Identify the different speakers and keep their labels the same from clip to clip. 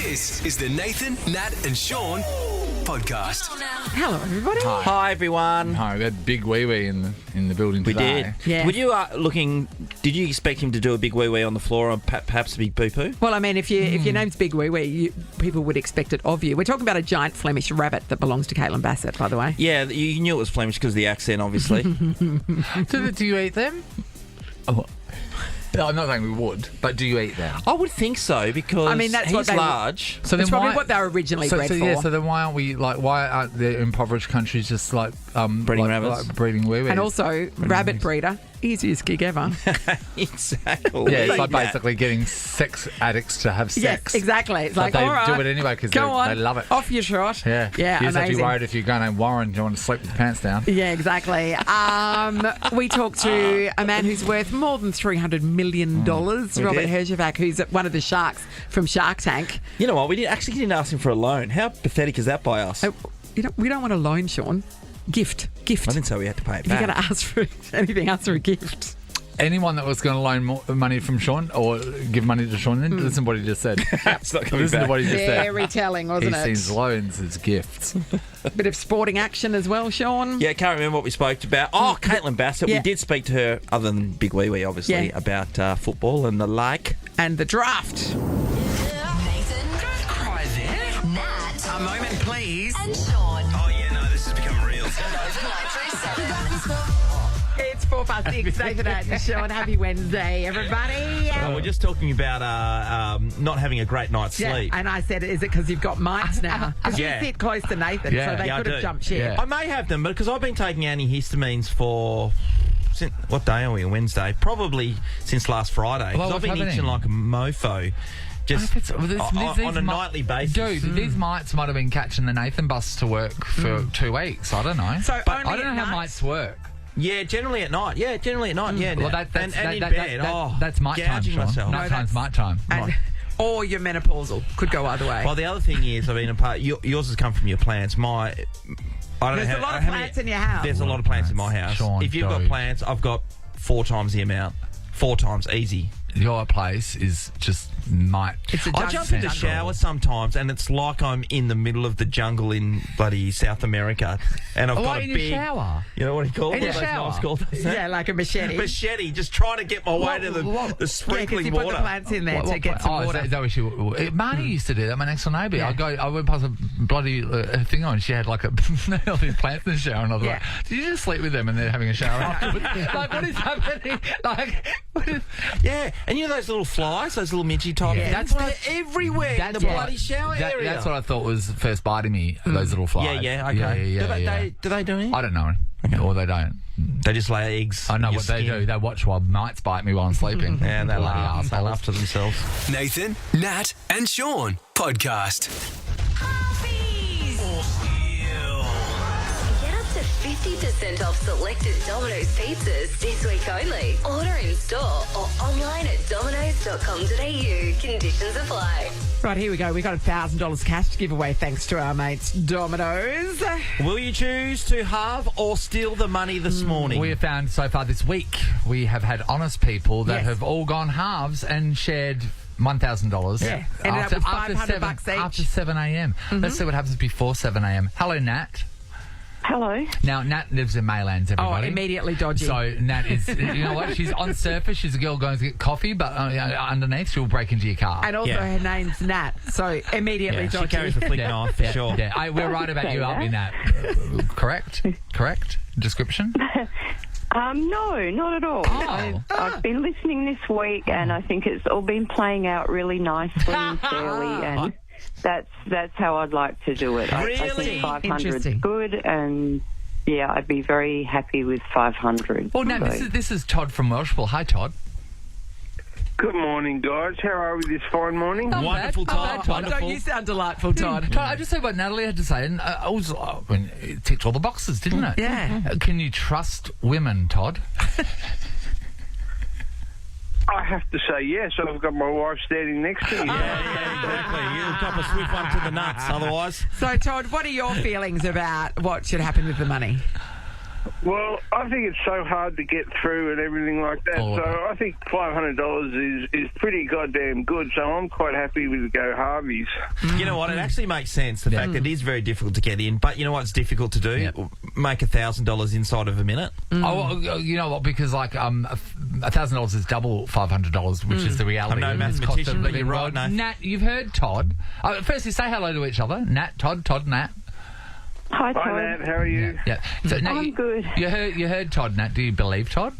Speaker 1: This is the Nathan, Nat and Sean podcast.
Speaker 2: Hello, everybody.
Speaker 3: Hi, everyone.
Speaker 4: Hi, we had Big Wee Wee in the building
Speaker 3: We
Speaker 4: today.
Speaker 3: did.
Speaker 2: Yeah.
Speaker 3: Were you did you expect him to do a big wee-wee on the floor or perhaps a big poo-poo?
Speaker 2: Well, I mean, if your name's Big Wee Wee, people would expect it of you. We're talking about a giant Flemish rabbit that belongs to Caitlin Bassett, by the way.
Speaker 3: Yeah, you knew it was Flemish because of the accent, obviously.
Speaker 4: Do you eat them? Oh. No, I'm not saying we would, but do you eat them?
Speaker 3: I would think so because
Speaker 2: I mean, that's what
Speaker 3: he's
Speaker 2: they-
Speaker 3: large.
Speaker 4: So
Speaker 2: That's probably what they were originally bred for.
Speaker 4: Yeah, so then why aren't the impoverished countries just
Speaker 3: Breeding rabbits?
Speaker 4: breeding wee-wees?
Speaker 2: And also, rabbit breeder, easiest gig ever.
Speaker 3: Exactly.
Speaker 4: yeah, it's like basically getting sex addicts to have sex.
Speaker 2: Yes, exactly. It's
Speaker 4: But
Speaker 2: like,
Speaker 4: they
Speaker 2: all right,
Speaker 4: do it anyway because
Speaker 2: go on,
Speaker 4: they love it.
Speaker 2: off your shot.
Speaker 4: Yeah,
Speaker 2: Yeah,
Speaker 4: you just have to
Speaker 2: amazing.
Speaker 4: be worried if you're going to Warren, you want to sleep with your pants down.
Speaker 2: Yeah, exactly. We talked to a man who's worth more than $300 million, Robert
Speaker 3: did.
Speaker 2: Herjavec, who's one of the sharks from Shark Tank.
Speaker 3: You know what? We didn't ask him for a loan. How pathetic is that by us?
Speaker 2: We don't want a loan, Sean. Gift.
Speaker 3: I didn't say we had to pay it
Speaker 2: If you're
Speaker 3: back.
Speaker 2: going to ask for anything, ask for a gift.
Speaker 4: Anyone that was going to loan more money from Sean or give money to Sean, then listen to what he just said.
Speaker 3: It's not coming
Speaker 4: Listen to
Speaker 3: back.
Speaker 4: what he just said.
Speaker 2: Very telling, wasn't
Speaker 4: He
Speaker 2: it?
Speaker 4: sees loans as gifts.
Speaker 2: Bit of sporting action as well, Sean.
Speaker 3: Yeah, I can't remember what we spoke about. Oh, Caitlin Bassett.
Speaker 2: Yeah.
Speaker 3: We did speak to her, other than Big Wee Wee, obviously,
Speaker 2: Yeah.
Speaker 3: about football and the like.
Speaker 2: And the draft.
Speaker 5: Nathan,
Speaker 1: Don't cry there.
Speaker 5: Nat,
Speaker 1: A moment, please.
Speaker 5: and Sean.
Speaker 1: Oh, yeah, no, this has become real.
Speaker 5: 937.
Speaker 2: It's 4:06. Nathan and Sean. Happy Wednesday, everybody.
Speaker 3: We're just talking about not having a great night's
Speaker 2: Yeah,
Speaker 3: sleep.
Speaker 2: and I said, is it because you've got mites now? Because
Speaker 3: Yeah.
Speaker 2: you sit close to Nathan,
Speaker 4: Yeah.
Speaker 2: so they
Speaker 3: Yeah, I
Speaker 2: could have
Speaker 3: do.
Speaker 2: jumped ship.
Speaker 4: Yeah.
Speaker 3: I may have them, but because I've been taking antihistamines for... What day are we? Wednesday. Probably since last Friday. 'Cause
Speaker 4: Well,
Speaker 3: I've
Speaker 4: what's
Speaker 3: been
Speaker 4: happening?
Speaker 3: itching like a mofo. Just on a nightly basis.
Speaker 4: Dude, these mites might have been catching the Nathan bus to work for 2 weeks. I don't know.
Speaker 2: So
Speaker 4: but
Speaker 2: only
Speaker 4: I don't
Speaker 2: at
Speaker 4: know how
Speaker 2: night?
Speaker 4: mites work.
Speaker 3: Yeah, generally at night. Yeah.
Speaker 4: Well, that's
Speaker 3: and in
Speaker 4: that,
Speaker 3: bed.
Speaker 4: that's mite time,
Speaker 3: gouging
Speaker 4: Sean.
Speaker 3: myself.
Speaker 4: Night time's mite time.
Speaker 2: And, or you're menopausal. Could go either way.
Speaker 3: Well, the other thing is, I mean, yours has come from your plants. I don't
Speaker 2: There's
Speaker 3: know
Speaker 2: a lot of
Speaker 3: how many-
Speaker 2: plants in your house.
Speaker 3: There's a lot of plants in my house.
Speaker 4: Sean,
Speaker 3: if you've got
Speaker 4: dude.
Speaker 3: plants, I've got 4 times the amount. 4 times, easy.
Speaker 4: Your place is just mite.
Speaker 2: It's a
Speaker 3: I
Speaker 2: jungle.
Speaker 3: jump in the shower sometimes, and it's like I'm in the middle of the jungle in bloody South America, and I've got a
Speaker 4: in
Speaker 3: big.
Speaker 4: your shower?
Speaker 3: You know what he called
Speaker 4: In
Speaker 3: it?
Speaker 4: your
Speaker 3: Those
Speaker 4: shower?
Speaker 3: guys called it?
Speaker 2: Yeah, like a machete.
Speaker 3: Machete, just trying to get my way to the
Speaker 2: Yeah, because
Speaker 3: sprinkling
Speaker 2: you put
Speaker 3: water.
Speaker 2: the plants in there to get some water.
Speaker 4: Is that what she... Marnie used to do that, my next door neighbour.
Speaker 2: Yeah.
Speaker 4: I went past a bloody thing on, she had like all these plants in the shower, and I was
Speaker 2: Yeah.
Speaker 4: like, did you just sleep with them and they're having a shower afterwards? Like, what is happening? Like, what is...
Speaker 3: Yeah, and you know those little flies, those little midgy type
Speaker 4: Yeah,
Speaker 3: things?
Speaker 4: that's what
Speaker 3: They're everywhere in the bloody shower area.
Speaker 4: That's what I thought was first biting me, those little flies.
Speaker 3: Yeah, okay.
Speaker 4: Yeah.
Speaker 3: Do they do anything?
Speaker 4: I don't know. Or they don't.
Speaker 3: They just lay eggs.
Speaker 4: I know
Speaker 3: on your
Speaker 4: what they
Speaker 3: skin.
Speaker 4: do. They watch while mites bite me while I'm sleeping.
Speaker 3: Yeah, they
Speaker 4: Bloody
Speaker 3: laugh. They
Speaker 4: arseholes.
Speaker 3: laugh to themselves.
Speaker 1: Nathan, Nat and Sean podcast.
Speaker 5: Get up to 50% off selected Domino's pizzas this week only. Order in store or online at domino's.com.au. Conditions apply.
Speaker 2: Right, here we go. We got $1,000 cash to give away thanks to our mates Domino's.
Speaker 3: Will you choose to halve or steal the money this morning?
Speaker 4: We have found so far this week, we have had honest people that
Speaker 2: Yes.
Speaker 4: have all gone halves and shared $1,000.
Speaker 2: Yeah. Ended up with $500 each.
Speaker 4: After 7 a.m. Let's see what happens before 7 a.m. Hello, Nat.
Speaker 6: Hello.
Speaker 4: Now, Nat lives in Maylands,
Speaker 2: Oh,
Speaker 4: everybody.
Speaker 2: immediately dodgy.
Speaker 4: So, Nat is, you know what? She's on surface. She's a girl going to get coffee, but underneath, she'll break into your car.
Speaker 2: And also
Speaker 3: Yeah.
Speaker 2: her name's Nat, so immediately
Speaker 3: Yeah, she
Speaker 2: dodgy.
Speaker 3: carries a flick knife for sure.
Speaker 4: Yeah, we're right about you, aren't we, Nat? Correct? Description?
Speaker 6: No, not at all.
Speaker 4: Oh.
Speaker 6: I've been listening this week, and I think it's all been playing out really nicely and fairly, and that's how I'd like to do it. I
Speaker 3: Really?
Speaker 6: think 500 is
Speaker 2: Interesting.
Speaker 6: good, and yeah, I'd be very happy with 500.
Speaker 4: Well, Nat,
Speaker 6: So-
Speaker 4: this is Todd from Welshpool. Hi, Todd.
Speaker 7: Good morning, guys. How are we this fine morning?
Speaker 4: Not
Speaker 3: Wonderful,
Speaker 4: bad, not
Speaker 3: Todd.
Speaker 4: bad, Todd.
Speaker 3: Wonderful.
Speaker 2: Don't you sound delightful, Todd?
Speaker 4: Todd, I just say what Natalie had to say, and it ticked all the boxes, didn't it?
Speaker 2: Yeah.
Speaker 4: Can you trust women, Todd?
Speaker 7: I have to say yes. I've got my wife standing next to me.
Speaker 3: Yeah, exactly. You'll cop a swift one to the nuts, otherwise.
Speaker 2: So, Todd, what are your feelings about what should happen with the money?
Speaker 7: Well, I think it's so hard to get through and everything like that.
Speaker 4: Oh,
Speaker 7: So I think $500 is pretty goddamn good. So I'm quite happy with the Go Harveys.
Speaker 3: You know what? It actually makes sense, the fact that it is very difficult to get in. But you know what's difficult to do?
Speaker 4: Yep.
Speaker 3: Make $1,000 inside of a minute.
Speaker 4: Oh, well, you know what? Because like $1,000 is double $500, which is the reality.
Speaker 3: I'm no
Speaker 4: of the cost
Speaker 3: mathematician,
Speaker 4: of
Speaker 3: but
Speaker 4: living.
Speaker 3: you're right, no.
Speaker 4: Nat, you've heard Todd. Firstly, say hello to each other. Nat, Todd, Nat.
Speaker 6: Hi, Todd.
Speaker 7: Hi, Nat. How are you?
Speaker 4: Yeah. So, Nat,
Speaker 6: I'm good.
Speaker 4: You heard Todd, Nat. Do you believe Todd?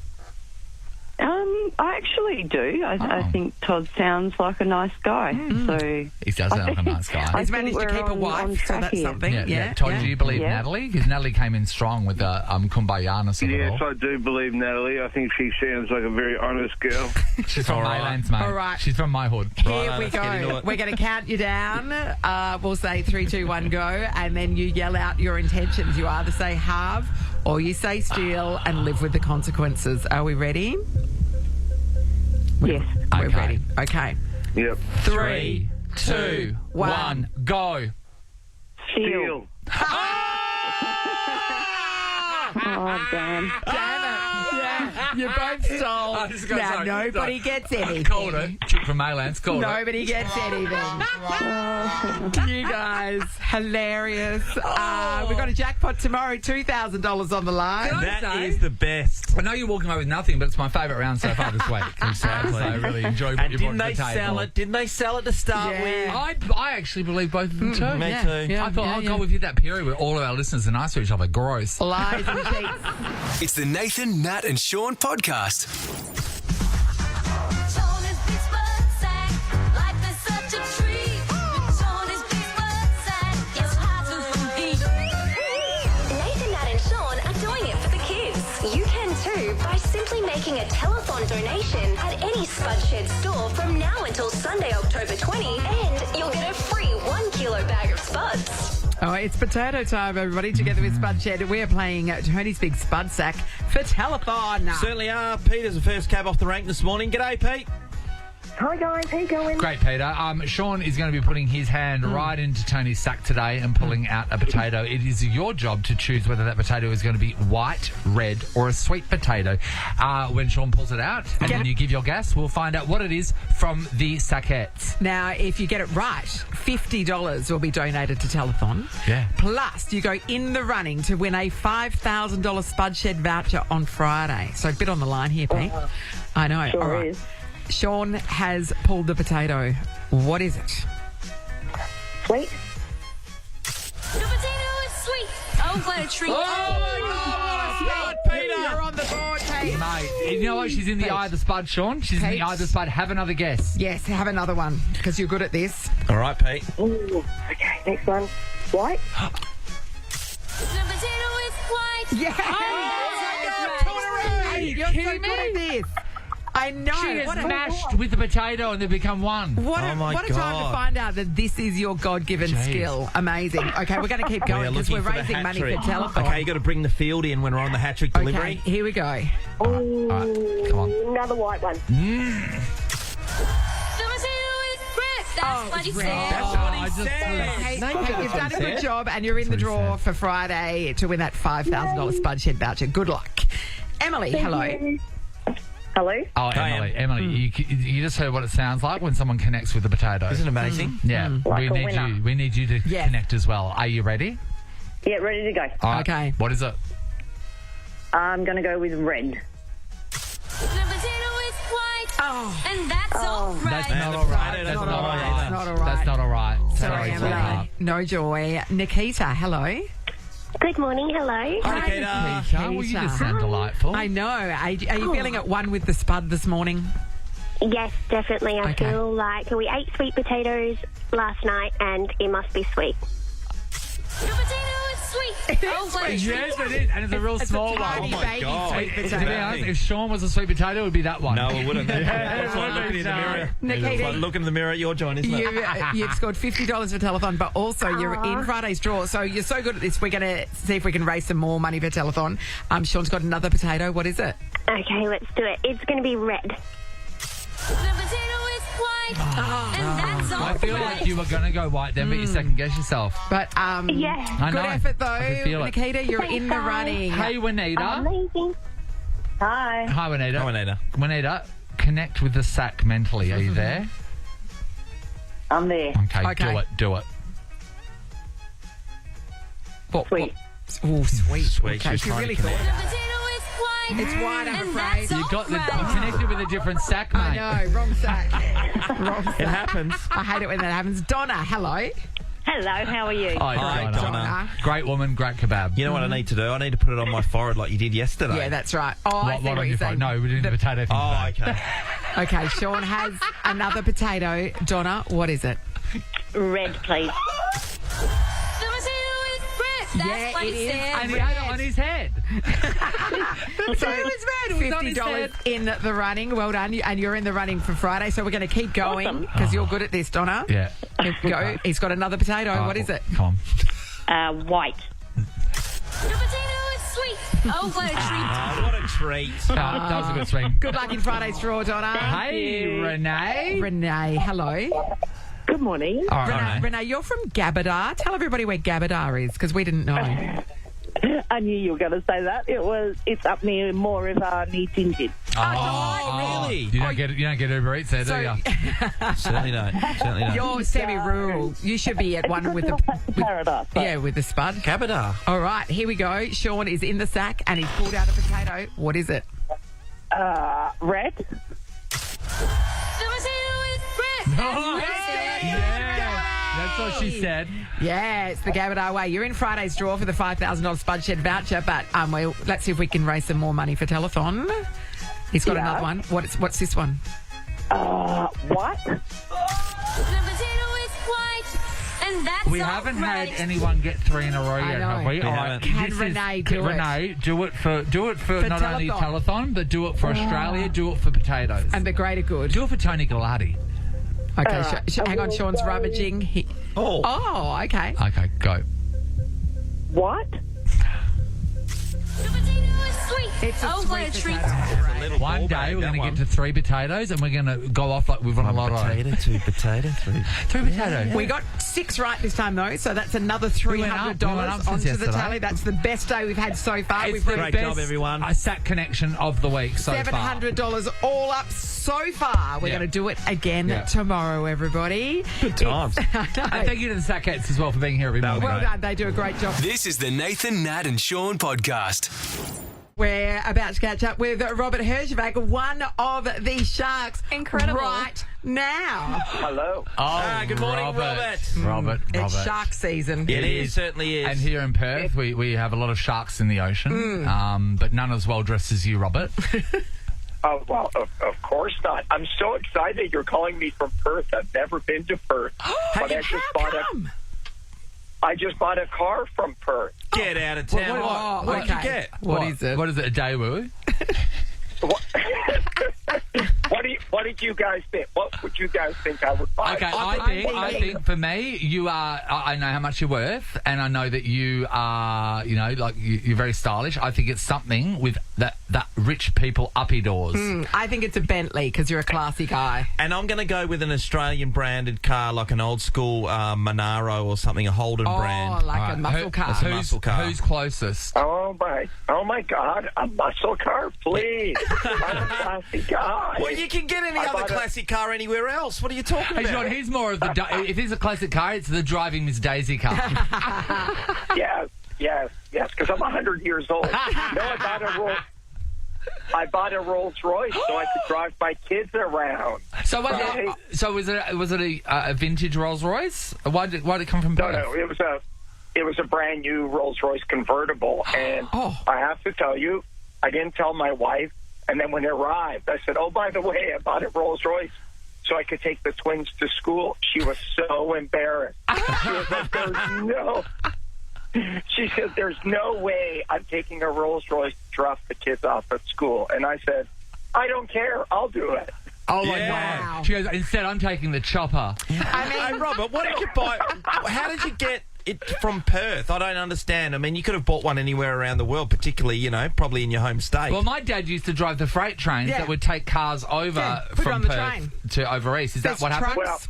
Speaker 6: I actually do. I think Todd sounds like a nice guy. So
Speaker 4: He does sound like a nice guy.
Speaker 2: He's
Speaker 6: think
Speaker 2: managed to
Speaker 6: we're
Speaker 2: keep a
Speaker 6: on
Speaker 2: wife, so
Speaker 6: track
Speaker 2: that's
Speaker 6: here.
Speaker 2: something. Yeah.
Speaker 4: Todd, do you believe
Speaker 6: Yeah.
Speaker 4: Natalie? Because Natalie came in strong with the kumbayaness of it
Speaker 7: Yes,
Speaker 4: all.
Speaker 7: I do believe Natalie. I think she sounds like a very honest girl.
Speaker 4: She's from Maylands, mate.
Speaker 2: All right.
Speaker 4: She's from my hood.
Speaker 2: Here
Speaker 3: Right,
Speaker 2: we
Speaker 3: let's get into
Speaker 2: go.
Speaker 3: it.
Speaker 2: We're going to count you down. We'll say 3, 2, 1, go, and then you yell out your intentions. You either say halve or you say steal and live with the consequences. Are we ready?
Speaker 6: yes.
Speaker 2: We're
Speaker 4: Okay.
Speaker 2: ready. Okay.
Speaker 7: Yep.
Speaker 4: 3, 2, 1, go.
Speaker 6: Steal. Oh, damn.
Speaker 2: Damn it. Yeah, you both stole.
Speaker 4: Oh, this is good.
Speaker 2: Now,
Speaker 4: Sorry.
Speaker 2: nobody
Speaker 4: Sorry.
Speaker 2: gets anything.
Speaker 4: Called it. Chick from Maylands. Called it.
Speaker 2: Nobody gets anything. You guys, hilarious. We've got a jackpot tomorrow, $2,000 on the line.
Speaker 3: That is the best.
Speaker 4: I know you're walking away with nothing, but it's my favourite round so far this week.
Speaker 3: Exactly.
Speaker 4: So I really enjoy what
Speaker 3: And
Speaker 4: you
Speaker 3: didn't
Speaker 4: brought
Speaker 3: they
Speaker 4: to the table.
Speaker 3: sell it? Didn't they sell it to start
Speaker 2: Yeah.
Speaker 3: with?
Speaker 4: I actually believe both of them too.
Speaker 3: Me
Speaker 2: Yeah,
Speaker 3: too.
Speaker 2: yeah.
Speaker 4: I thought, oh God, we've hit that period where all of our listeners are nice to each other. Gross.
Speaker 2: Lies and cheats.
Speaker 1: It's the Nathan, Nat, and Sean podcast.
Speaker 5: Nathan, Nat and Sean are doing it for the kids. You can too by simply making a telethon donation at any Spud Shed store from now until Sunday, October 20, and you'll get a free 1 kilo bag of Spuds.
Speaker 2: Oh, it's potato time, everybody, together with Spud Shed. We're playing Tony's Big Spud Sack for telethon.
Speaker 3: Certainly are. Peter's the first cab off the rank this morning. G'day, Pete.
Speaker 8: Hi guys, how you going?
Speaker 4: Great, Peter. Sean is going to be putting his hand right into Tony's sack today and pulling out a potato. It is your job to choose whether that potato is going to be white, red, or a sweet potato. When Sean pulls it out and then you give your guess, we'll find out what it is from the sackettes.
Speaker 2: Now, if you get it right, $50 will be donated to telethon.
Speaker 4: Yeah.
Speaker 2: Plus, you go in the running to win a $5,000 Spud Shed voucher on Friday. So a bit on the line here, Pete. I know.
Speaker 8: Sure
Speaker 2: All right.
Speaker 8: is.
Speaker 2: Sean has pulled the potato. What is it?
Speaker 8: Sweet.
Speaker 5: The potato is sweet. Oh, what a treat.
Speaker 2: You're on the board, Pete.
Speaker 4: Mate, you know what? She's in the eye of the spud, Sean. She's in the eye of the spud. Have another guess.
Speaker 2: Yes, have another one, because you're good at this.
Speaker 3: All right, Pete.
Speaker 8: Ooh, okay, next one. White.
Speaker 5: The potato is white.
Speaker 2: Yeah. You're so
Speaker 4: kidding
Speaker 2: good at
Speaker 4: me?
Speaker 2: this. I know.
Speaker 4: She has
Speaker 2: What a-
Speaker 4: mashed with the potato and they've become one.
Speaker 2: What
Speaker 3: Oh
Speaker 2: a,
Speaker 3: my
Speaker 2: what a time to
Speaker 3: God.
Speaker 2: find out that this is your God-given
Speaker 4: Jeez.
Speaker 2: skill. Amazing. Okay, we're going to keep going because we're
Speaker 3: looking for the
Speaker 2: raising money for
Speaker 3: hat-trick.
Speaker 2: telethon.
Speaker 3: Okay, you got to bring the field in when we're on the hat-trick
Speaker 2: Okay,
Speaker 3: delivery.
Speaker 2: here we go.
Speaker 8: Ooh,
Speaker 4: All right, come on.
Speaker 8: another white one.
Speaker 5: The potato is red. That's what he
Speaker 2: red.
Speaker 5: said.
Speaker 3: That's what he
Speaker 4: I just-
Speaker 3: said.
Speaker 2: Hey,
Speaker 3: No,
Speaker 2: hey, you've done a good
Speaker 3: said.
Speaker 2: job and you're in the draw for Friday to win that $5,000 Spud Shed voucher. Good luck. Emily, hello.
Speaker 8: Hello.
Speaker 4: Oh,
Speaker 3: Hi,
Speaker 4: Emily, you just heard what it sounds like when someone connects with the potato.
Speaker 3: Isn't it amazing?
Speaker 4: Yeah,
Speaker 8: Like a winner.
Speaker 4: we need you to
Speaker 2: Yes.
Speaker 4: connect as well. Are you ready?
Speaker 8: Yeah, ready to go.
Speaker 4: All right.
Speaker 2: Okay.
Speaker 4: What is it?
Speaker 8: I'm going to go with red.
Speaker 5: The potato is white.
Speaker 2: Oh,
Speaker 5: And that's all right.
Speaker 4: That's
Speaker 3: Man,
Speaker 4: not
Speaker 3: the
Speaker 4: all right.
Speaker 3: potato
Speaker 4: That's
Speaker 3: doesn't
Speaker 4: not all
Speaker 3: lie
Speaker 4: right.
Speaker 3: either.
Speaker 2: It's not all right.
Speaker 4: That's not all right.
Speaker 2: sorry,
Speaker 4: sweetheart.
Speaker 2: Emily. No joy. Nikita, hello.
Speaker 8: Good morning. Hello.
Speaker 3: Hi, Nikita.
Speaker 4: Peter, well, you just sound delightful.
Speaker 2: I know. Are you feeling at one with the Spud this morning?
Speaker 9: Yes, definitely. I
Speaker 2: Okay.
Speaker 9: feel like we ate sweet potatoes last night and it must be sweet.
Speaker 5: The potato is sweet. Oh, what a treat.
Speaker 4: Yes, it is, and it's a real
Speaker 2: It's
Speaker 4: small
Speaker 2: a
Speaker 4: one.
Speaker 2: tiny
Speaker 3: Oh my
Speaker 2: baby
Speaker 3: God.
Speaker 2: sweet
Speaker 3: It's
Speaker 4: To
Speaker 2: potato.
Speaker 4: be honest, if Sean was a sweet potato, it would be that one.
Speaker 3: No, it wouldn't. That's
Speaker 4: it
Speaker 3: like
Speaker 4: would
Speaker 3: looking
Speaker 4: be
Speaker 3: in the mirror.
Speaker 2: Nikita,
Speaker 3: It's like looking in the mirror at your joint, isn't it?
Speaker 2: You've scored $50 for telethon, but also you're in Friday's draw. So you're so good at this. We're going to see if we can raise some more money for telethon. Sean's got another potato. What is it?
Speaker 9: Okay, let's do it. It's going to be red.
Speaker 5: The potato is white.
Speaker 4: I feel like you were going to go white then, but you second guess yourself.
Speaker 2: But
Speaker 9: Yeah.
Speaker 4: I
Speaker 2: good
Speaker 4: know.
Speaker 2: effort
Speaker 4: I can
Speaker 2: though,
Speaker 4: feel it.
Speaker 2: Nikita. You're in the
Speaker 9: guys.
Speaker 2: running.
Speaker 4: Hey, Juanita.
Speaker 9: Amazing. Hi.
Speaker 4: Hi, Juanita.
Speaker 3: Hi, Juanita.
Speaker 4: Juanita, connect with the sack mentally. Are you there?
Speaker 8: I'm there.
Speaker 2: Okay.
Speaker 4: Do it.
Speaker 8: Sweet.
Speaker 2: Oh, sweet.
Speaker 3: Sweet.
Speaker 2: Okay,
Speaker 3: She's
Speaker 2: she
Speaker 3: trying
Speaker 2: really
Speaker 3: to
Speaker 2: thought
Speaker 3: connect.
Speaker 2: that. It's white, I'm afraid.
Speaker 4: You connected with a different sack, mate.
Speaker 2: I know, wrong sack. Wrong sack.
Speaker 3: It happens.
Speaker 2: I hate it when that happens. Donna, hello.
Speaker 8: Hello, how are you?
Speaker 3: Hi, Donna.
Speaker 2: Donna.
Speaker 4: Great woman, great kebab.
Speaker 3: You know what I need to do? I need to put it on my forehead like you did yesterday.
Speaker 2: Yeah, that's right. Oh, I see
Speaker 4: What
Speaker 2: what
Speaker 4: on
Speaker 2: you're
Speaker 4: your
Speaker 2: saying.
Speaker 4: phone? No, we're doing the potato thing
Speaker 3: Oh,
Speaker 4: today.
Speaker 3: okay.
Speaker 2: Okay, Sean has another potato. Donna, what is it?
Speaker 8: Red, please.
Speaker 2: Yeah, it is.
Speaker 4: And he had it on his head.
Speaker 2: So it was around $50 in the running. Well done. And you're in the running for Friday. So we're going to keep going because you're good at this, Donna.
Speaker 4: Yeah.
Speaker 2: Here we go. He's got another potato. What is it?
Speaker 4: Come
Speaker 8: White.
Speaker 3: What a treat.
Speaker 4: on. That was a good swing.
Speaker 2: Good luck in Friday's draw, Donna.
Speaker 4: Hey, Renee.
Speaker 2: Renee, hello.
Speaker 8: Good morning.
Speaker 4: All right,
Speaker 2: Renee, you're from Gabadar. Tell everybody where Gabadar is because we didn't know.
Speaker 8: I knew you were going to say that. It's up near Mooriva near Gingin.
Speaker 3: Oh, really?
Speaker 4: You don't get Uber Eats there, do you?
Speaker 3: Certainly don't. Certainly don't.
Speaker 2: You're semi-rural. You should be at one with the
Speaker 8: Paradise.
Speaker 2: with the spud.
Speaker 3: Cabadar.
Speaker 2: All right, here we go. Sean is in the sack and he's pulled out a potato. What is it?
Speaker 8: Red.
Speaker 4: Yeah, that's what she said.
Speaker 2: Yeah, it's the Gabadar way. You're in Friday's draw for the $5,000 Spud Shed voucher, but let's see if we can raise some more money for telethon. He's got another one. What's this one?
Speaker 8: White.
Speaker 4: We haven't had anyone get 3 in a row yet,
Speaker 2: know.
Speaker 4: have we?
Speaker 3: We
Speaker 4: All right,
Speaker 3: haven't.
Speaker 2: Can
Speaker 4: this is-
Speaker 2: Renee do it?
Speaker 4: Renee, do it for not only
Speaker 2: telethon.
Speaker 4: telethon, but do it for Australia. Do it for potatoes.
Speaker 2: And the greater good.
Speaker 4: Do it for Tony Galati.
Speaker 2: Okay, hang on. Sean's rummaging. Oh, okay.
Speaker 4: Okay, go.
Speaker 8: What?
Speaker 2: It's a sweet potato.
Speaker 4: One day we're going to get to 3 potatoes, and we're going to go off like we've won a lotto.
Speaker 3: Potato, 2 potato, 3.
Speaker 4: 3 potatoes.
Speaker 2: We got 6 right this time, though, so that's another $300
Speaker 4: We went up since
Speaker 2: onto the
Speaker 4: yesterday.
Speaker 2: tally. That's the best day we've had so far.
Speaker 4: It's
Speaker 2: We've
Speaker 4: the
Speaker 3: Great
Speaker 4: best
Speaker 3: job, everyone.
Speaker 4: sack connection of the week so far.
Speaker 2: $700 all up so far. We're
Speaker 4: Yeah.
Speaker 2: going to do it again
Speaker 4: Yeah.
Speaker 2: tomorrow, everybody.
Speaker 3: Good times.
Speaker 2: I know.
Speaker 4: And thank you to the Sackettes as well for being here every morning.
Speaker 2: Well done. They do a great job.
Speaker 1: This is the Nathan, Nat and Sean podcast.
Speaker 2: We're about to catch up with Robert Herjavec, one of the Sharks.
Speaker 10: Incredible.
Speaker 2: Right now.
Speaker 7: Hello.
Speaker 4: Oh,
Speaker 3: good morning, Robert.
Speaker 4: Robert.
Speaker 2: It's shark season.
Speaker 3: It is, certainly is.
Speaker 4: And here in Perth, we have a lot of sharks in the ocean, but none as well dressed as you, Robert.
Speaker 11: Oh, well, of course not. I'm so excited you're calling me from Perth. I've never been to Perth. But I just bought a car from Perth.
Speaker 3: Get out of town. What did you get?
Speaker 2: What is it?
Speaker 4: What is it, a daewoo?
Speaker 11: What did you guys think? What would you guys think I would buy?
Speaker 4: Okay, I think for me, you are. I know how much you're worth, and I know that you are. You're very stylish. I think it's something with that rich people uppy doors.
Speaker 2: I think it's a Bentley because you're a classy guy.
Speaker 3: And I'm going to go with an Australian branded car, like an old school Monaro or something, a Holden brand.
Speaker 2: Oh, like a muscle car.
Speaker 3: That's a muscle car.
Speaker 4: Who's closest?
Speaker 11: Oh my God! A muscle car, please. I'm a classy guy.
Speaker 3: Well, you can get any other classic car anywhere else. What are you talking
Speaker 4: Hey,
Speaker 3: about?
Speaker 4: John, he's more of the. If he's a classic car, it's the driving Miss Daisy car.
Speaker 11: Yes, because I'm 100 years old. I bought a Rolls Royce so I could drive my kids around.
Speaker 4: So was it a vintage Rolls Royce? Why did it come from Perth?
Speaker 11: No, it was a brand new Rolls Royce convertible, and I have to tell you, I didn't tell my wife. And then when it arrived, I said, "Oh, by the way, I bought a Rolls Royce so I could take the twins to school." She was so embarrassed. She was like, She said, "There's no way I'm taking a Rolls Royce to drop the kids off at school." And I said, "I don't care. I'll do it."
Speaker 4: Oh, my God. She goes, "Instead, I'm taking the chopper."
Speaker 3: I mean, Robert, what did you buy? How did you get from Perth? I don't understand. I mean, you could have bought one anywhere around the world, particularly, probably in your home state.
Speaker 4: Well, my dad used to drive the freight trains that would take cars over from Perth to over east. Is that what happened?
Speaker 11: Well,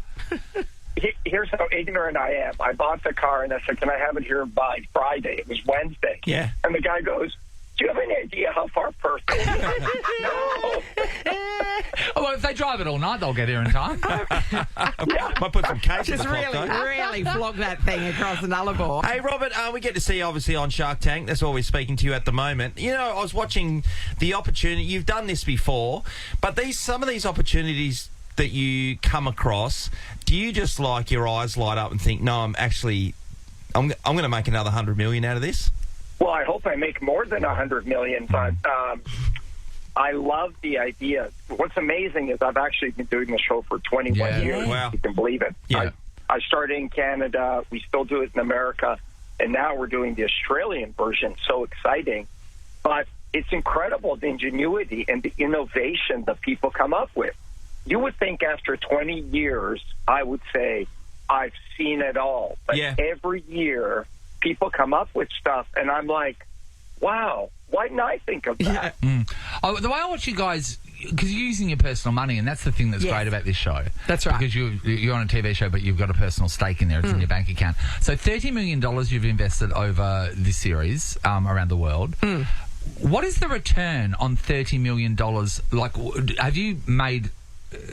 Speaker 11: here's how ignorant I am. I bought the car and I said, can I have it here by Friday? It was Wednesday.
Speaker 3: Yeah.
Speaker 11: And the guy goes, do you have any idea how far Perth is? No.
Speaker 4: Well, if they drive it all night, they'll get here in time.
Speaker 3: Might put some case in the
Speaker 2: Just
Speaker 3: clock, though.
Speaker 2: really flog that thing across the Nullarbor.
Speaker 3: Hey, Robert, we get to see, obviously, on Shark Tank. That's why we're speaking to you at the moment. I was watching the opportunity. You've done this before, but some of these opportunities that you come across, do you just, your eyes light up and think, no, I'm going to make another 100 million out of this?
Speaker 11: Well, I hope I make more than 100 million, but I love the idea. What's amazing is I've actually been doing the show for 21 years.
Speaker 3: Wow.
Speaker 11: You can believe it.
Speaker 3: Yeah.
Speaker 11: I started in Canada. We still do it in America. And now we're doing the Australian version. So exciting. But it's incredible, the ingenuity and the innovation that people come up with. You would think after 20 years, I would say, I've seen it all. But every year, people come up with stuff, and I'm like, wow, why didn't I think of that?
Speaker 4: The way I watch you guys, because you're using your personal money, and that's the thing that's great about this show.
Speaker 2: That's right.
Speaker 4: Because you're on a TV show, but you've got a personal stake in there. It's in your bank account. So $30 million you've invested over this series around the world. What is the return on $30 million? Have you made...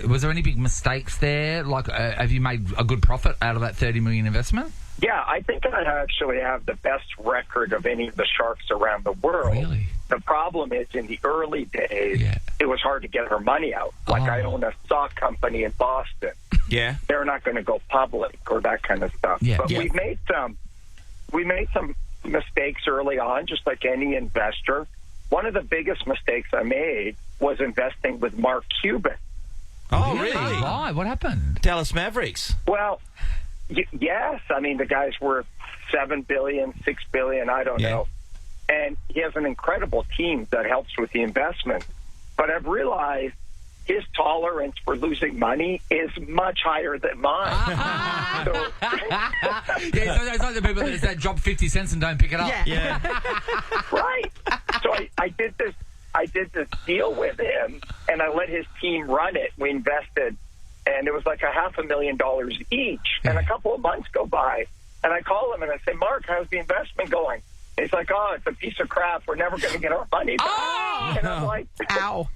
Speaker 4: Was there any big mistakes there? Have you made a good profit out of that $30 million investment?
Speaker 11: Yeah, I think I actually have the best record of any of the sharks around the world.
Speaker 4: Really?
Speaker 11: The problem is in the early days, it was hard to get our money out. I own a stock company in Boston.
Speaker 3: Yeah.
Speaker 11: They're not going to go public or that kind of stuff.
Speaker 4: Yeah.
Speaker 11: But we made some mistakes early on, just like any investor. One of the biggest mistakes I made was investing with Mark Cuban.
Speaker 3: Oh, really?
Speaker 4: Why? What happened?
Speaker 3: Dallas Mavericks.
Speaker 11: Well, yes. I mean, the guy's worth $7 billion, $6 billion, I don't know. And he has an incredible team that helps with the investment. But I've realized his tolerance for losing money is much higher than mine.
Speaker 4: It's like the people that drop 50 cents and don't pick it up.
Speaker 3: Yeah.
Speaker 11: Right. So I did this deal with him, and I let his team run it. We invested, and it was like $500,000 each. And a couple of months go by, and I call him and I say, Mark, how's the investment going? And he's like, oh, it's a piece of crap. We're never going to get our money back. And I'm like,
Speaker 2: ow.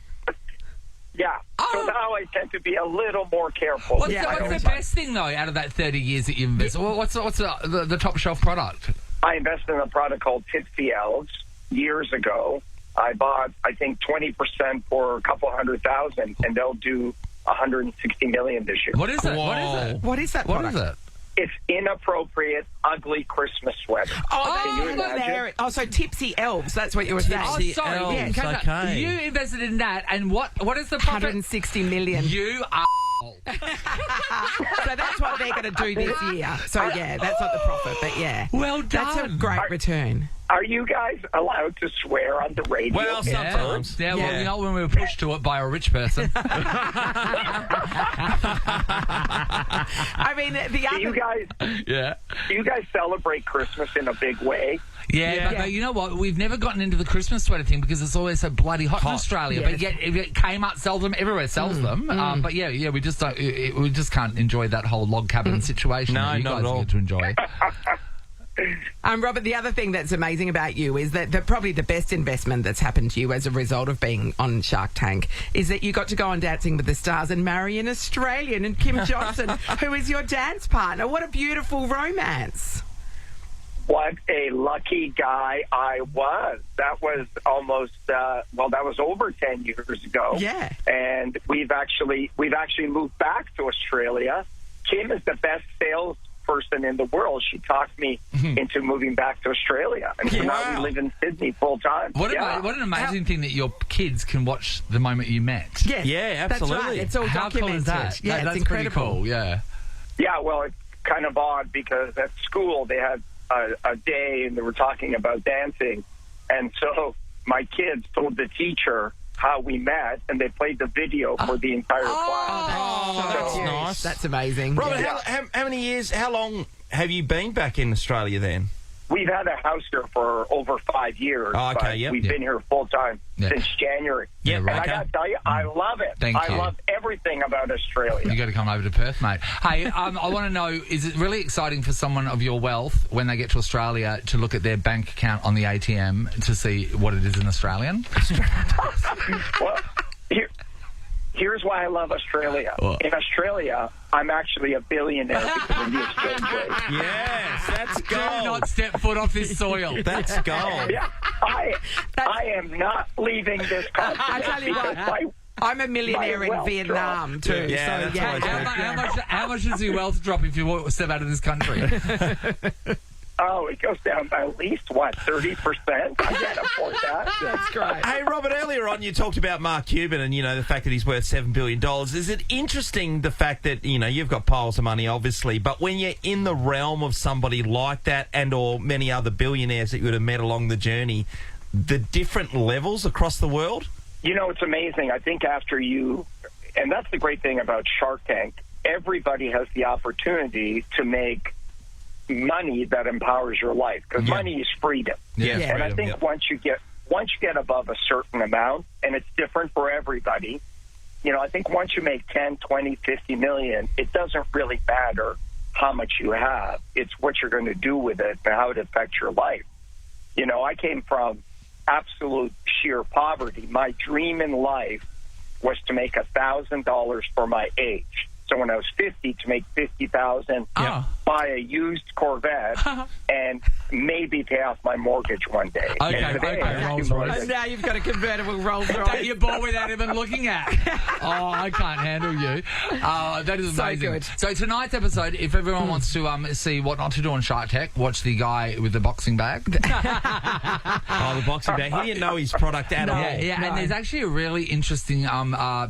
Speaker 11: Yeah. So now I tend to be a little more careful.
Speaker 4: What's the best thing, though, out of that 30 years that you've invested? What's the top shelf product?
Speaker 11: I invested in a product called Tipsy Elves years ago. I bought, I think, 20% for a couple $100,000, and they'll do $160 million this year.
Speaker 4: What is it?
Speaker 3: Whoa.
Speaker 4: What is it?
Speaker 2: What is that product?
Speaker 4: What is it?
Speaker 11: It's inappropriate, ugly Christmas sweater. Can you imagine?
Speaker 2: Oh, so Tipsy Elves, that's what you were saying.
Speaker 3: Tipsy
Speaker 4: sorry.
Speaker 3: Elves,
Speaker 4: Yeah,
Speaker 3: okay.
Speaker 4: You invested in that, and what is the profit?
Speaker 2: 160 million.
Speaker 4: You are...
Speaker 2: So that's what they're going to do this year. So, that's not the profit, but
Speaker 4: Well
Speaker 2: that's a
Speaker 4: done.
Speaker 2: great return.
Speaker 11: Are you guys allowed to swear on the radio?
Speaker 3: Well, sometimes.
Speaker 4: Yeah, well, you know, when we were pushed to it by a rich person.
Speaker 2: I mean, the other...
Speaker 11: Do you guys celebrate Christmas in a big way?
Speaker 4: Yeah, but you know what? We've never gotten into the Christmas sweater thing because it's always so bloody hot in Australia.
Speaker 2: Yes.
Speaker 4: But yet, Kmart sells them, everywhere sells them. But we just don't. We just can't enjoy that whole log cabin situation.
Speaker 3: No,
Speaker 4: that you
Speaker 3: not
Speaker 4: guys
Speaker 3: at all.
Speaker 4: get to enjoy.
Speaker 2: Robert, the other thing that's amazing about you is that probably the best investment that's happened to you as a result of being on Shark Tank is that you got to go on Dancing with the Stars and marry an Australian, and Kim Johnson, who is your dance partner. What a beautiful romance.
Speaker 11: What a lucky guy I was. That was almost, that was over 10 years ago.
Speaker 2: Yeah.
Speaker 11: And we've actually moved back to Australia. Kim is the best salesperson in the world. She talked me into moving back to Australia. And so now we live in Sydney full time.
Speaker 4: What an amazing thing that your kids can watch the moment you met.
Speaker 2: Yes,
Speaker 3: Yeah, absolutely.
Speaker 2: That's right. It's all
Speaker 4: How
Speaker 2: documented.
Speaker 4: cool is that?
Speaker 2: Yeah,
Speaker 4: That's
Speaker 2: it's incredible.
Speaker 4: pretty cool, yeah.
Speaker 11: Yeah, well, it's kind of odd because at school they had a day and they were talking about dancing. And so my kids told the teacher, how we met, and they played the video for the entire class.
Speaker 3: Oh, that's
Speaker 11: So-
Speaker 3: nice.
Speaker 2: That's amazing.
Speaker 3: Robert,
Speaker 2: Yeah.
Speaker 3: how many years, how long have you been back in Australia then?
Speaker 11: We've had a house here for over 5 years.
Speaker 3: Oh, okay,
Speaker 11: but
Speaker 3: yep.
Speaker 11: We've been here full time since January.
Speaker 3: Yeah,
Speaker 11: And
Speaker 3: right.
Speaker 11: I got to tell you, I love it.
Speaker 4: Thank you.
Speaker 11: I love everything about Australia.
Speaker 4: You got to come over to Perth, mate. Hey, I want to know, is it really exciting for someone of your wealth when they get to Australia to look at their bank account on the ATM to see what it is in Australian?
Speaker 11: Well, here's why I love Australia. In Australia, I'm actually a billionaire because of the exchange rate.
Speaker 3: Yes, that's
Speaker 4: Do
Speaker 3: gold.
Speaker 4: not step foot off this soil.
Speaker 3: That's gold.
Speaker 11: Yeah, I am not leaving this country.
Speaker 2: I tell you
Speaker 11: because
Speaker 2: what, I'm a millionaire
Speaker 11: my
Speaker 2: in
Speaker 11: wealth
Speaker 2: Vietnam too.
Speaker 3: Yeah,
Speaker 2: so
Speaker 3: that's always
Speaker 4: How much does your wealth drop if you step out of this country?
Speaker 11: Oh, it goes down by at least, 30%? I can't afford that.
Speaker 2: That's great.
Speaker 3: Hey, Robert, earlier on you talked about Mark Cuban and, the fact that he's worth $7 billion. Is it interesting, the fact that, you've got piles of money, obviously, but when you're in the realm of somebody like that and or many other billionaires that you would have met along the journey, the different levels across the world?
Speaker 11: It's amazing. I think after you, and that's the great thing about Shark Tank, everybody has the opportunity to make money that empowers your life, because money is freedom.
Speaker 3: Yeah,
Speaker 11: And I think once you get above a certain amount, and it's different for everybody, I think once you make 10, 20, 50 million, it doesn't really matter how much you have. It's what you're going to do with it and how it affects your life. I came from absolute sheer poverty. My dream in life was to make $1,000 for my age. So when I was 50, to make $50,000, buy a used Corvette, and maybe pay off my mortgage one day.
Speaker 4: Okay, Rolls Royce.
Speaker 2: And now you've got a convertible Rolls
Speaker 4: That
Speaker 2: Royce.
Speaker 4: you bought without even looking at. Oh, I can't handle you. That is
Speaker 2: So
Speaker 4: amazing.
Speaker 2: good.
Speaker 4: So tonight's episode, if everyone wants to see what not to do on Shark Tank, watch the guy with the boxing bag.
Speaker 3: Oh, the boxing bag. He didn't know his product at all.
Speaker 4: Yeah, and there's actually a really interesting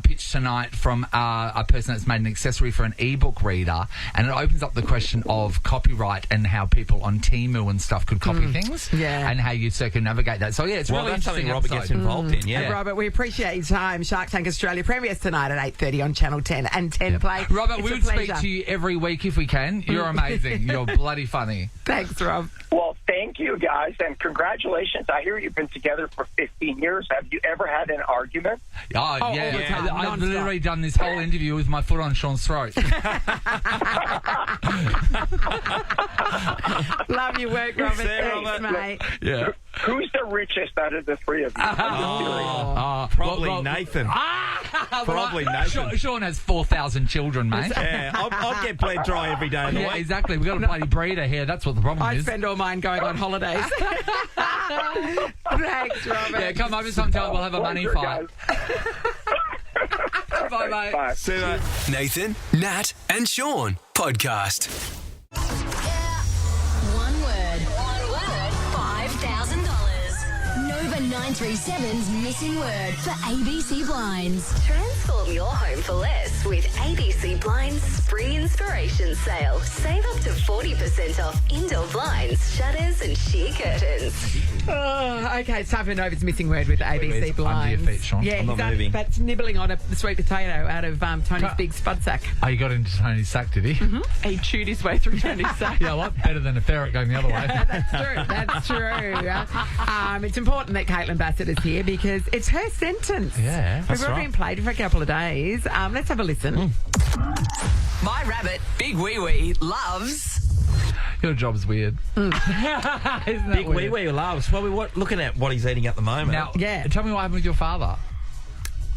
Speaker 4: pitch tonight from a person that's made an accessory for an ebook reader, and it opens up the question of copyright and how people on Temu and stuff could copy things, and how you circumnavigate that. So it's really
Speaker 3: that's something
Speaker 4: interesting
Speaker 3: Robert
Speaker 4: episode.
Speaker 3: gets involved in. Yeah,
Speaker 2: And Robert, we appreciate your time. Shark Tank Australia premieres tonight at 8:30 on Channel 10 and 10 Play.
Speaker 4: Robert,
Speaker 2: It's
Speaker 4: we
Speaker 2: a
Speaker 4: would speak
Speaker 2: pleasure.
Speaker 4: to you every week if we can. You're amazing. You're bloody funny.
Speaker 2: Thanks, Rob.
Speaker 11: Well, thank you, guys, and congratulations. I hear you've been together for 15 years. Have you ever had an argument?
Speaker 4: Oh,
Speaker 2: all
Speaker 4: yeah.
Speaker 2: the time,
Speaker 4: I've
Speaker 2: nonstop.
Speaker 4: literally done this whole interview with my foot on Sean's throat.
Speaker 2: Love your work, Robert.
Speaker 3: there,
Speaker 2: Thanks,
Speaker 3: Robert.
Speaker 2: mate.
Speaker 4: Yeah.
Speaker 11: Who's the richest out of the three of you? I'm just curious.
Speaker 3: Probably Nathan. Probably Nathan.
Speaker 4: Sean has 4,000 children, mate.
Speaker 3: Yeah, I'd get bled dry every day of the
Speaker 4: Yeah,
Speaker 3: week.
Speaker 4: exactly. We've got a bloody breeder here. That's what the problem
Speaker 2: I
Speaker 4: is.
Speaker 2: spend all mine going on holidays. Thanks, Robert.
Speaker 4: Yeah, come over sometime. We'll have a money
Speaker 11: Pleasure,
Speaker 4: fight.
Speaker 11: guys.
Speaker 4: Bye, mate.
Speaker 11: Bye.
Speaker 3: See you, mate.
Speaker 1: Nathan, Nat, and Sean podcast.
Speaker 5: One word, $5,000. Nova 937's missing word for ABC Blinds. Transform your home for less with ABC Blinds Spring Inspiration Sale. Save up to 40% off indoor blinds, shutters, and sheer curtains.
Speaker 2: Okay, it's time for Nova's missing word with ABC
Speaker 4: It's
Speaker 2: Blinds.
Speaker 4: under your feet, Sean.
Speaker 2: Yeah,
Speaker 3: I'm not
Speaker 2: exactly.
Speaker 3: moving.
Speaker 2: That's nibbling on a sweet potato out of Tony's big spud sack.
Speaker 4: Oh, you got into Tony's sack, did he?
Speaker 2: He chewed his way through Tony's sack.
Speaker 4: You know what? Better than a ferret going the other way.
Speaker 2: That's true. It's important that Caitlin Bassett is here because it's her sentence.
Speaker 4: Yeah, that's
Speaker 2: We've already
Speaker 4: right.
Speaker 2: been played for a couple of days. Let's have a listen.
Speaker 10: My rabbit, Big Wee Wee, loves...
Speaker 4: Your job's weird. Isn't that
Speaker 3: Big Wee
Speaker 4: weird?
Speaker 3: Wee loves. Well, we're looking at what he's eating at the moment.
Speaker 4: Now,
Speaker 2: Yeah.
Speaker 4: tell me what happened with your father.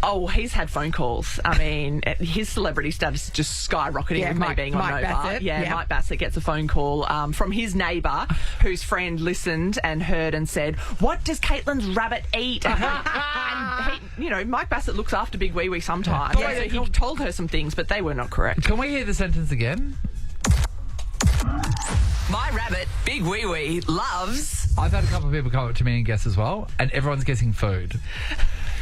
Speaker 12: Oh, he's had phone calls. I mean, his celebrity status is just skyrocketing
Speaker 2: Yeah,
Speaker 12: with
Speaker 2: Mike-
Speaker 12: me being on
Speaker 2: Mike
Speaker 12: Nova.
Speaker 2: Bassett, yeah.
Speaker 12: Mike Bassett gets a phone call from his neighbour whose friend listened and heard and said, "What does Caitlin's rabbit eat?" And he, Mike Bassett looks after Big Wee Wee sometimes.
Speaker 2: Yeah.
Speaker 12: So he told her some things, but they were not correct.
Speaker 4: Can we hear the sentence again?
Speaker 10: My rabbit, Big Wee Wee, loves...
Speaker 4: I've had a couple of people come up to me and guess as well, and everyone's guessing food.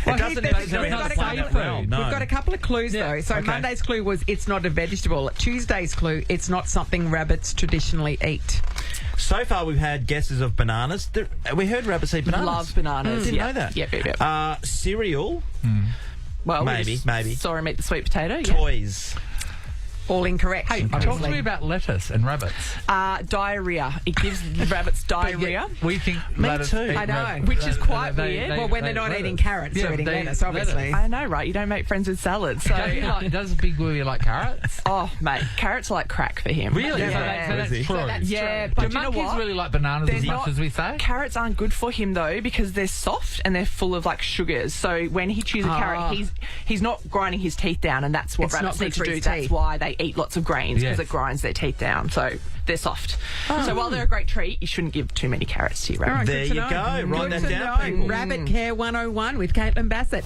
Speaker 4: It doesn't
Speaker 2: We've
Speaker 4: necessarily
Speaker 2: got
Speaker 4: have
Speaker 2: a
Speaker 4: to
Speaker 2: couple
Speaker 4: say
Speaker 2: of-
Speaker 4: food.
Speaker 3: No.
Speaker 2: We've got a couple of clues, though. So
Speaker 3: okay.
Speaker 2: Monday's clue was it's not a vegetable. Tuesday's clue, it's not something rabbits traditionally eat.
Speaker 3: So far, we've had guesses of bananas. We heard rabbits eat bananas.
Speaker 12: Love bananas.
Speaker 3: Didn't
Speaker 12: Yep.
Speaker 3: know that.
Speaker 12: Yep.
Speaker 3: Cereal.
Speaker 12: Well,
Speaker 3: Maybe.
Speaker 12: Saw him eat the sweet potato. Yeah.
Speaker 3: Toys.
Speaker 2: All incorrect.
Speaker 4: Hey, talk to me about lettuce and rabbits.
Speaker 12: Diarrhea. It gives the rabbits diarrhea.
Speaker 4: We think
Speaker 3: Me
Speaker 4: lettuce
Speaker 3: too.
Speaker 4: eat
Speaker 2: I know.
Speaker 4: rabbit-
Speaker 12: Which is quite weird.
Speaker 2: Well, when they're not eating carrots, they're eating lettuce, obviously.
Speaker 12: I know, right? You don't make friends with salads. So,
Speaker 4: Does Big Wee like carrots?
Speaker 12: oh, mate, carrots are like crack for him.
Speaker 4: Really?
Speaker 2: Yeah.
Speaker 4: So that's
Speaker 3: Is he?
Speaker 4: true.
Speaker 12: Yeah,
Speaker 4: Do
Speaker 12: but you know
Speaker 4: monkeys
Speaker 12: what?
Speaker 4: really like bananas
Speaker 12: They're
Speaker 4: as much
Speaker 12: not-
Speaker 4: as we say?
Speaker 12: Carrots aren't good for him though because they're soft and they're full of like sugars. So when he chews a carrot, he's not grinding his teeth down, and that's what
Speaker 2: It's
Speaker 12: rabbits
Speaker 2: not
Speaker 12: need
Speaker 2: good
Speaker 12: to
Speaker 2: for
Speaker 12: do.
Speaker 2: his
Speaker 12: That's
Speaker 2: teeth.
Speaker 12: why they eat lots of grains because
Speaker 4: Yes.
Speaker 12: it grinds their teeth down. So they're soft. So while they're a great treat, you shouldn't give too many carrots to your rabbit.
Speaker 2: All right,
Speaker 3: There
Speaker 2: good to
Speaker 3: you
Speaker 2: know.
Speaker 3: go. Write
Speaker 2: Good
Speaker 3: that
Speaker 2: to
Speaker 3: down,
Speaker 2: know.
Speaker 3: people.
Speaker 2: Rabbit Care 101 with Caitlin Bassett.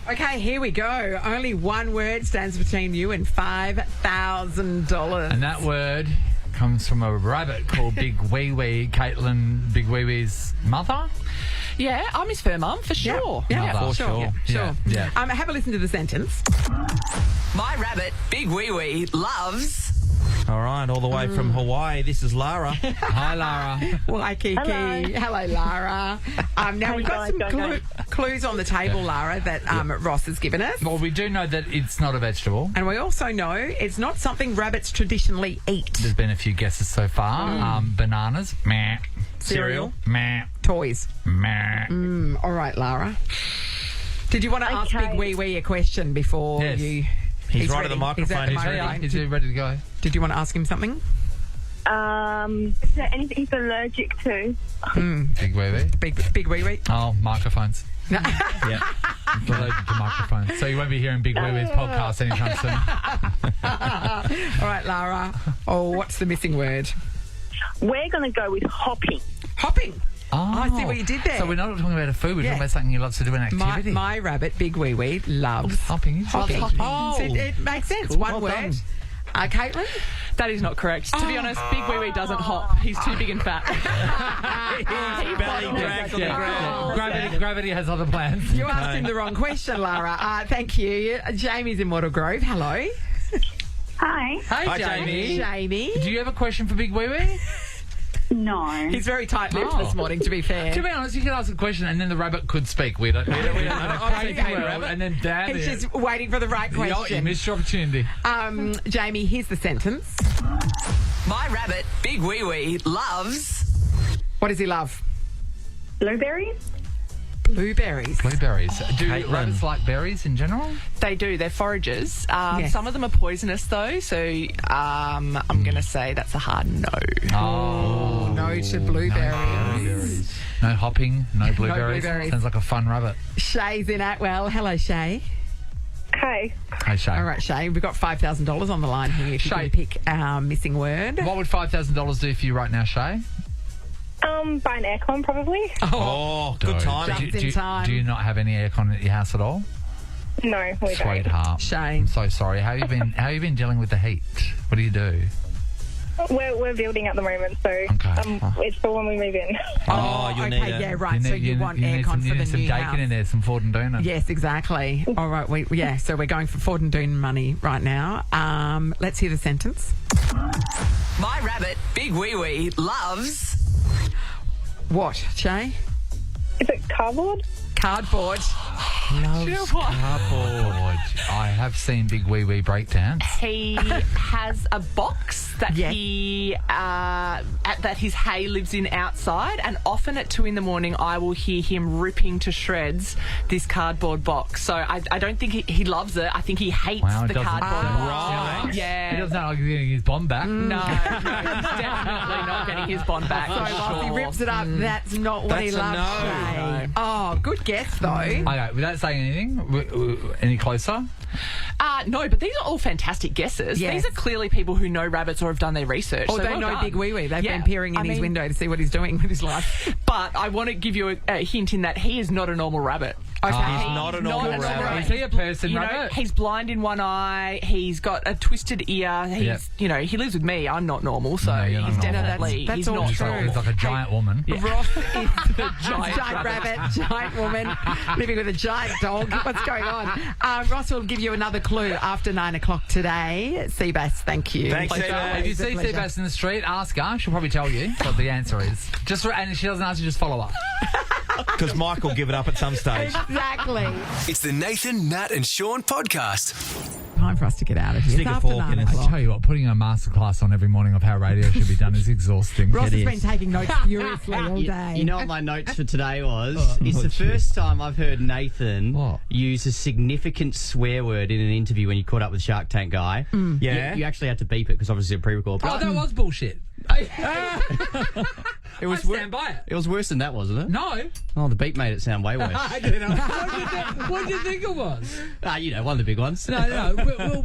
Speaker 2: Okay, here we go. Only one word stands between you and $5,000.
Speaker 4: And that word comes from a rabbit called Big Wee Wee, Caitlin Big Wee Wee's mother.
Speaker 12: Yeah, I'm his fur mum for sure.
Speaker 2: Yeah,
Speaker 4: Mother.
Speaker 2: for sure.
Speaker 4: Yeah, yeah.
Speaker 2: Have a listen to the sentence.
Speaker 10: My rabbit, Big Wee Wee, loves.
Speaker 3: All right, all the way from Hawaii. This is Lara.
Speaker 4: Hi, Lara.
Speaker 2: Waikiki. Hello, Lara. Now, we've got some clues on the table, Lara, that Ross has given us.
Speaker 4: Well, we do know that it's not a vegetable.
Speaker 2: And we also know it's not something rabbits traditionally eat.
Speaker 4: There's been a few guesses so far. Bananas, meh.
Speaker 2: Cereal.
Speaker 4: Meh.
Speaker 2: Toys.
Speaker 4: Meh.
Speaker 2: All right, Lara. Did you want to ask Big Wee Wee a question before
Speaker 4: Yes.
Speaker 2: you...
Speaker 3: He's right
Speaker 2: ready.
Speaker 3: at the microphone.
Speaker 2: He's
Speaker 3: He's
Speaker 2: at the
Speaker 3: ready.
Speaker 2: microphone.
Speaker 4: Is he ready to go?
Speaker 2: Did you want to ask him something?
Speaker 8: Is there anything he's allergic to?
Speaker 4: Big Wee Wee.
Speaker 2: Big Wee Wee?
Speaker 4: Oh, microphones.
Speaker 3: Yeah.
Speaker 4: He's allergic to microphones. So you won't be hearing Big Wee Wee's podcast anytime soon.
Speaker 2: All right, Lara. Oh, what's the missing word?
Speaker 8: We're going to go with hopping.
Speaker 2: Hopping.
Speaker 4: Oh,
Speaker 2: I see what you did there.
Speaker 4: So we're not talking about a food, we're
Speaker 2: Yeah.
Speaker 4: talking about something he loves to do, an activity.
Speaker 2: My rabbit, Big Wee Wee, loves
Speaker 4: hopping.
Speaker 2: hopping.
Speaker 3: Oh.
Speaker 2: So it makes sense. One
Speaker 3: Well
Speaker 2: word.
Speaker 3: done.
Speaker 2: Caitlin?
Speaker 12: That is not correct. To be honest, Big Wee Wee doesn't hop. He's too big and fat.
Speaker 3: His belly drags on the ground.
Speaker 4: Gravity has other plans.
Speaker 2: You asked him the wrong question, Lara. Thank you. Jamie's in Wattle Grove. Hello.
Speaker 8: Hi.
Speaker 3: Hi, Jamie.
Speaker 2: Jamie.
Speaker 4: Do you have a question for Big Wee Wee?
Speaker 8: No.
Speaker 2: He's very tight-lipped this morning, to be fair.
Speaker 4: To be honest, you could ask a question and then the rabbit could speak. We don't know.
Speaker 2: Okay,
Speaker 4: And then damn
Speaker 2: He's
Speaker 4: it.
Speaker 2: just waiting for the right
Speaker 4: You
Speaker 2: question.
Speaker 4: missed your opportunity.
Speaker 2: Jamie, here's the sentence.
Speaker 10: My rabbit, Big Wee Wee, loves.
Speaker 2: What does he love?
Speaker 8: Blueberries?
Speaker 2: Blueberries.
Speaker 4: Blueberries. Do
Speaker 3: Caitlin.
Speaker 4: rabbits like berries in general?
Speaker 12: They do. They're foragers.
Speaker 2: Yes.
Speaker 12: Some of them are poisonous, though. So I'm going to say that's a hard no.
Speaker 4: Oh.
Speaker 2: No to blueberries.
Speaker 4: No hopping, no blueberries.
Speaker 2: blueberries.
Speaker 4: Sounds like a fun rabbit.
Speaker 2: Shay's in Atwell. Hello, Shay.
Speaker 8: Hi.
Speaker 4: Hey, Shay.
Speaker 2: All right, Shay, we've got $5,000 on the line here if you
Speaker 4: Shay.
Speaker 2: can pick our missing word.
Speaker 4: What would $5,000 do for you right now, Shay?
Speaker 8: Buy an aircon, probably.
Speaker 3: Oh, good time.
Speaker 2: Just in time.
Speaker 4: Do you not have any aircon at your house at all?
Speaker 8: No, we don't.
Speaker 4: Sweetheart.
Speaker 2: Shay.
Speaker 4: I'm so sorry. How have you been dealing with the heat? What do you do?
Speaker 8: We're building at the moment, so it's for when we move in.
Speaker 3: Oh, you'll need
Speaker 2: okay,
Speaker 3: it.
Speaker 2: yeah, right. So you want aircon for the
Speaker 4: some
Speaker 2: new
Speaker 4: bacon
Speaker 2: house.
Speaker 4: in there, some Ford and Doona.
Speaker 2: Yes, exactly. All right, so we're going for Ford and Doon money right now. Let's hear the sentence.
Speaker 10: My rabbit, Big Wee Wee, loves.
Speaker 2: What, Shay?
Speaker 8: Is it cardboard?
Speaker 2: Cardboard.
Speaker 4: Loves cardboard. I have seen Big Wee Wee breakdance.
Speaker 12: He has a box that that his hay lives in outside, and often at 2 a.m. I will hear him ripping to shreds this cardboard box. So I don't think he loves it. I think he hates the cardboard box.
Speaker 3: Right.
Speaker 12: Yeah.
Speaker 4: He doesn't sound like he's getting his bond back.
Speaker 12: No, he's definitely not getting his bond back.
Speaker 2: So while he rips it up, that's not what
Speaker 3: That's
Speaker 2: he
Speaker 3: a
Speaker 2: loves.
Speaker 3: no.
Speaker 2: Shay. Oh, good guess, though.
Speaker 4: Okay, without saying anything, any closer?
Speaker 12: No, but these are all fantastic guesses.
Speaker 2: Yes.
Speaker 12: These are clearly people who know rabbits or have done their research.
Speaker 2: Or
Speaker 12: so
Speaker 2: they
Speaker 12: well
Speaker 2: know
Speaker 12: done.
Speaker 2: Big Wee Wee. They've
Speaker 12: Yeah,
Speaker 2: been peering in
Speaker 12: I
Speaker 2: his
Speaker 12: mean,
Speaker 2: window to see what he's doing with his life.
Speaker 12: But I want to give you a hint in that he is not a normal rabbit.
Speaker 2: Okay.
Speaker 3: He's not a normal rabbit.
Speaker 4: Is he a person,
Speaker 12: You know,
Speaker 4: Rabbit?
Speaker 12: he's blind in one eye. He's got a twisted ear. He's, you know, he lives with me. I'm not normal, so
Speaker 4: No, you're not
Speaker 12: he's
Speaker 4: normal.
Speaker 12: definitely
Speaker 2: That's
Speaker 12: he's
Speaker 2: all
Speaker 12: not
Speaker 2: true.
Speaker 12: normal.
Speaker 4: He's like a giant woman.
Speaker 12: Ross is the
Speaker 2: Giant rabbit, giant woman, living with a giant dog. What's going on? Ross will give you another clue after 9 o'clock today. Cbass, thank you.
Speaker 3: Thanks, Cbass.
Speaker 4: If you
Speaker 2: It's a
Speaker 4: see
Speaker 2: pleasure.
Speaker 4: Cbass in the street, ask her. She'll probably tell you what the answer is. And if she doesn't answer, just follow up.
Speaker 3: Because Mike will give it up at some stage.
Speaker 2: Exactly.
Speaker 1: It's the Nathan, Nat and Sean podcast.
Speaker 2: Time for us to get out of here.
Speaker 3: Stick
Speaker 2: It's
Speaker 3: a
Speaker 2: after
Speaker 3: fork in
Speaker 2: 9
Speaker 3: it.
Speaker 4: I
Speaker 2: o'clock.
Speaker 4: tell you what, putting a masterclass on every morning of how radio should be done is exhausting.
Speaker 2: Ross has
Speaker 13: It
Speaker 2: been
Speaker 13: is.
Speaker 2: taking notes furiously all day.
Speaker 13: You know what my notes for today was? It's the first time I've heard Nathan use a significant swear word in an interview when you caught up with Shark Tank guy.
Speaker 3: Yeah.
Speaker 13: You actually had to beep it because obviously it's a pre-record.
Speaker 4: Oh, that was bullshit.
Speaker 13: It was
Speaker 4: I stand by it.
Speaker 13: It was worse than that, wasn't it?
Speaker 4: No.
Speaker 13: Oh, the beep made it sound way worse.
Speaker 4: I don't know. What did you think it was?
Speaker 13: You know, one of the big ones.
Speaker 4: No.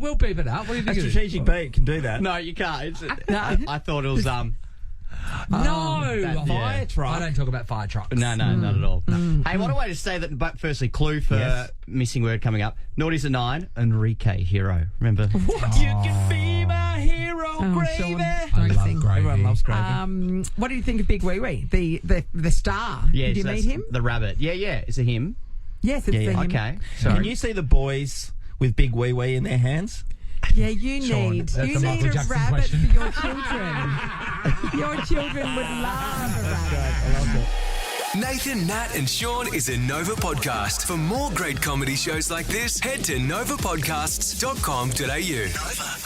Speaker 4: We'll beep it out. What do you
Speaker 3: A
Speaker 4: think it is?
Speaker 3: strategic beat can do that.
Speaker 13: No, you can't. I thought it was
Speaker 4: No.
Speaker 3: Fire truck.
Speaker 4: I don't talk about fire trucks.
Speaker 13: No, not at all. No. Hey, what a way to say that. But firstly, clue for missing word coming up. Naughty's a 9. Enrique Hero. Remember?
Speaker 3: What? You can be my hero, Gravy.
Speaker 2: Sean,
Speaker 4: I
Speaker 2: don't
Speaker 4: love
Speaker 2: sing.
Speaker 4: gravy.
Speaker 3: Everyone loves Gravy.
Speaker 2: What do you think of Big Wee Wee, the star?
Speaker 13: Yeah,
Speaker 2: Did you
Speaker 13: so
Speaker 2: meet
Speaker 13: that's
Speaker 2: him?
Speaker 13: The rabbit. Yeah. Is it him?
Speaker 2: Yes, it's him.
Speaker 13: Okay. Sorry.
Speaker 3: Can you see the boys with big wee wee in their hands?
Speaker 2: Yeah, you
Speaker 4: Sean,
Speaker 2: need
Speaker 4: that's a
Speaker 2: a
Speaker 4: Michael Jackson
Speaker 2: rabbit
Speaker 4: question.
Speaker 2: for your children. Your children would love a rabbit.
Speaker 1: Nathan, Nat and Sean is a Nova podcast. For more great comedy shows like this, head to novapodcasts.com.au. Nova.